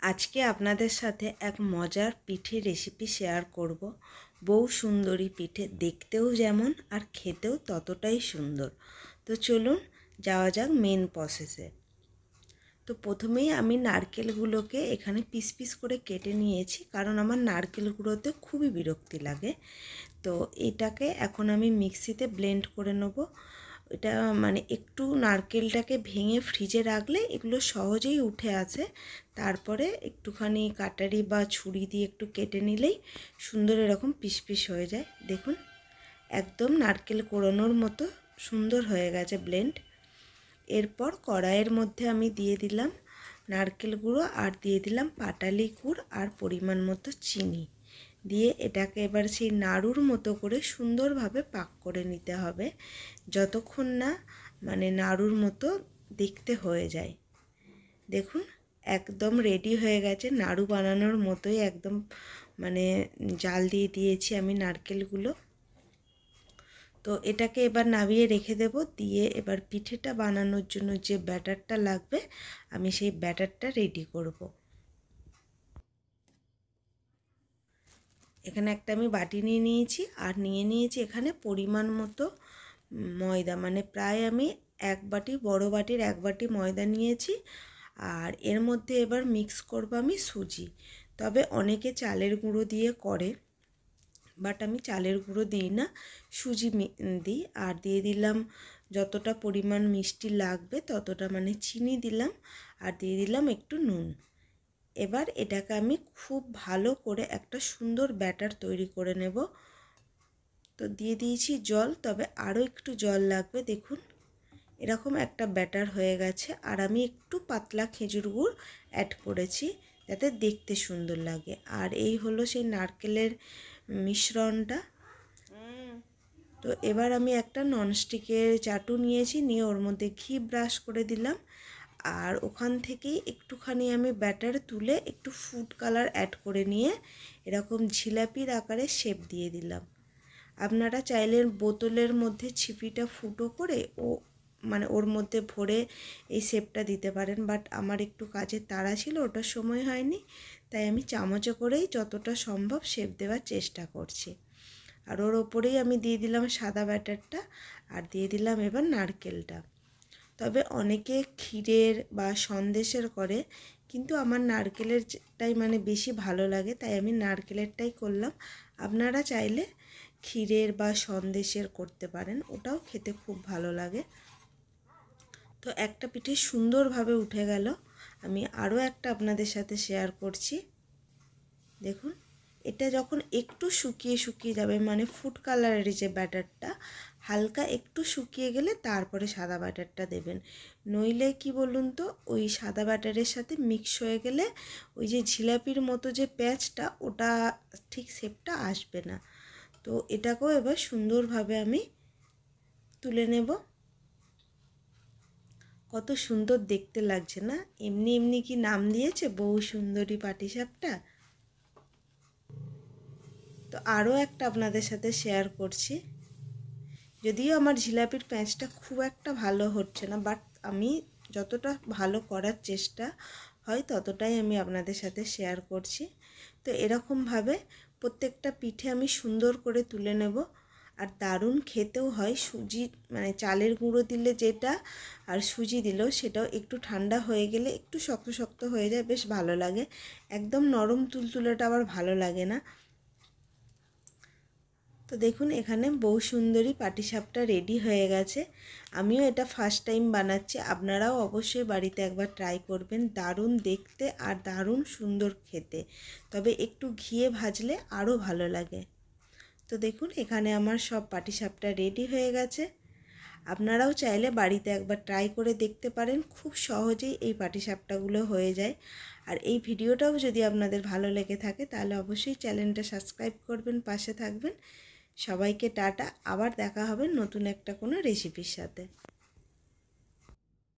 আজকে আপনাদের সাথে এক মজার পিঠে রেসিপি শেয়ার করব। বউ সুন্দরী পিঠে, দেখতেও যেমন আর খেতেও ততটাই সুন্দর। তো চলুন যাওয়া যাক মেন প্রসেসে। তো প্রথমেই আমি নারকেলগুলোকে এখানে পিস পিস করে কেটে নিয়েছি, কারণ আমার নারকেলগুলোতে খুবই বিরক্তি লাগে। তো এটাকে এখন আমি মিক্সিতে ব্লেন্ড করে নেব। এটা মানে একটু নারকেলটাকে ভেঙে ফ্রিজে রাখলে এগুলো সহজেই উঠে আসে। তারপরে একটুখানি কাটারি বা ছুরি দিয়ে একটু কেটে নিলেই সুন্দর এরকম পিস পিস হয়ে যায়। দেখুন একদম নারকেল কোড়ানোর মতো সুন্দর হয়ে গেছে ব্লেন্ড। এরপর কড়াইয়ের মধ্যে আমি দিয়ে দিলাম নারকেল গুঁড়ো আর দিয়ে দিলাম পাটালি গুড় আর পরিমাণ মতো চিনি দিয়ে এটাকে এবার সেই নাড়ুর মতো করে সুন্দরভাবে পাক করে নিতে হবে, যতক্ষণ না মানে নাড়ুর মতো দেখতে হয়ে যায়। দেখুন একদম রেডি হয়ে গেছে, নাড়ু বানানোর মতোই একদম মানে জাল দিয়ে দিয়েছি আমি নারকেলগুলো। তো এটাকে এবার নামিয়ে রেখে দেব। দিয়ে এবার পিঠেটা বানানোর জন্য যে ব্যাটারটা লাগবে আমি সেই ব্যাটারটা রেডি করব। এখানে একটা আমি বাটি নিয়ে নিয়েছি আর নিয়ে নিয়েছি এখানে পরিমাণ মতো ময়দা, মানে প্রায় আমি এক বাটি, বড় বাটির এক বাটি ময়দা নিয়েছি। আর এর মধ্যে এবার মিক্স করব আমি সুজি। তবে অনেকে চালের গুঁড়ো দিয়ে করে, বাট আমি চালের গুঁড়ো দিই না, সুজি দিই। আর দিয়ে দিলাম যতটা পরিমাণ মিষ্টি লাগবে ততটা, মানে চিনি দিলাম আর দিয়ে দিলাম একটু নুন। এবার এটাকে আমি খুব ভালো করে একটা সুন্দর ব্যাটার তৈরি করে নেব। তো দিয়ে দিয়েছি জল, তবে আরও একটু জল লাগবে। দেখুন এরকম একটা ব্যাটার হয়ে গেছে। আর আমি একটু পাতলা খেজুর গুড় অ্যাড করেছি যাতে দেখতে সুন্দর লাগে। আর এই হলো সেই নারকেলের মিশ্রণটা। তো এবার আমি একটা ননস্টিকের চাটু নিয়েছি, নিয়ে ওর মধ্যে ঘি ব্রাশ করে দিলাম। আর ওখান থেকেই একটুখানি আমি ব্যাটার তুলে একটু ফুড কালার অ্যাড করে নিয়ে এরকম জিলাপির আকারে শেপ দিয়ে দিলাম। আপনারা চাইলে বোতলের মধ্যে ছিপিটা ফুটো করে মানে ওর মধ্যে ভরে এই শেপটা দিতে পারেন, বাট আমার একটু কাজের তাড়া ছিল, ওটার সময় হয়নি, তাই আমি চামচে করেই যতটা সম্ভব শেপ দেওয়ার চেষ্টা করছি। আর ওর ওপরেই আমি দিয়ে দিলাম সাদা ব্যাটারটা আর দিয়ে দিলাম এবার নারকেলটা। তবে অনেকে ক্ষীরের বা সন্দেশের করে, কিন্তু আমার নারকেলেরটাই মানে বেশি ভালো লাগে, তাই আমি নারকেলেরটাই করলাম। আপনারা চাইলে ক্ষীরের বা সন্দেশের করতে পারেন, ওটাও খেতে খুব ভালো লাগে। তো একটা পিঠে সুন্দরভাবে উঠে গেল। আমি আরও একটা আপনাদের সাথে শেয়ার করছি। দেখুন এটা যখন একটু শুকিয়ে শুকিয়ে যাবে, মানে ফুড কালারের যে ব্যাটারটা হালকা একটু শুকিয়ে গেলে তারপরে সাদা ব্যাটারটা দেবেন। নইলে কি বলুন তো, ওই সাদা ব্যাটারের সাথে মিক্স হয়ে গেলে ওই যে জিলাপির মতো যে প্যাচটা, ওটা ঠিক শেপটা আসবে না। তো এটাকেও এবার সুন্দরভাবে আমি তুলে নেব। কত সুন্দর দেখতে লাগছে না? এমনি এমনি কি নাম দিয়েছে বউ সুন্দরী পাটিসাপটা? তো আরও একটা আপনাদের সাথে শেয়ার করছি। যদিও আমার জিলাপির প্যাঁচটা খুব একটা ভালো হচ্ছে না, বাট আমি যতটা ভালো করার চেষ্টা হয় ততটাই আমি আপনাদের সাথে শেয়ার করছি। তো এরকমভাবে প্রত্যেকটা পিঠে আমি সুন্দর করে তুলে নেব। আর দারুণ খেতেও হয়। সুজি মানে চালের গুঁড়ো দিলে যেটা আর সুজি দিলেও সেটাও একটু ঠান্ডা হয়ে গেলে একটু শক্ত শক্ত হয়ে যায়, বেশ ভালো লাগে। একদম নরম তুলতুলেটা আবার ভালো লাগে না। তো দেখুন এখানে বউ সুন্দরী পাটিসাপটা রেডি হয়ে গেছে। আমিও এটা ফার্স্ট টাইম বানাচ্ছি, আপনারাও অবশ্যই বাড়িতে একবার ট্রাই করবেন। দারুণ দেখতে আর দারুণ সুন্দর খেতে, তবে একটু ঘিয়ে ভাজলে আরও ভালো লাগে। তো দেখুন এখানে আমার সব পাটিসাপটা রেডি হয়ে গেছে। আপনারাও চাইলে বাড়িতে একবার ট্রাই করে দেখতে পারেন, খুব সহজেই এই পাটিসাপটাগুলো হয়ে যায়। আর এই ভিডিওটাও যদি আপনাদের ভালো লেগে থাকে তাহলে অবশ্যই চ্যানেলটা সাবস্ক্রাইব করবেন, পাশে থাকবেন। সবাইকে টাটা, আবার দেখা হবে নতুন একটা কোনো রেসিপির সাথে।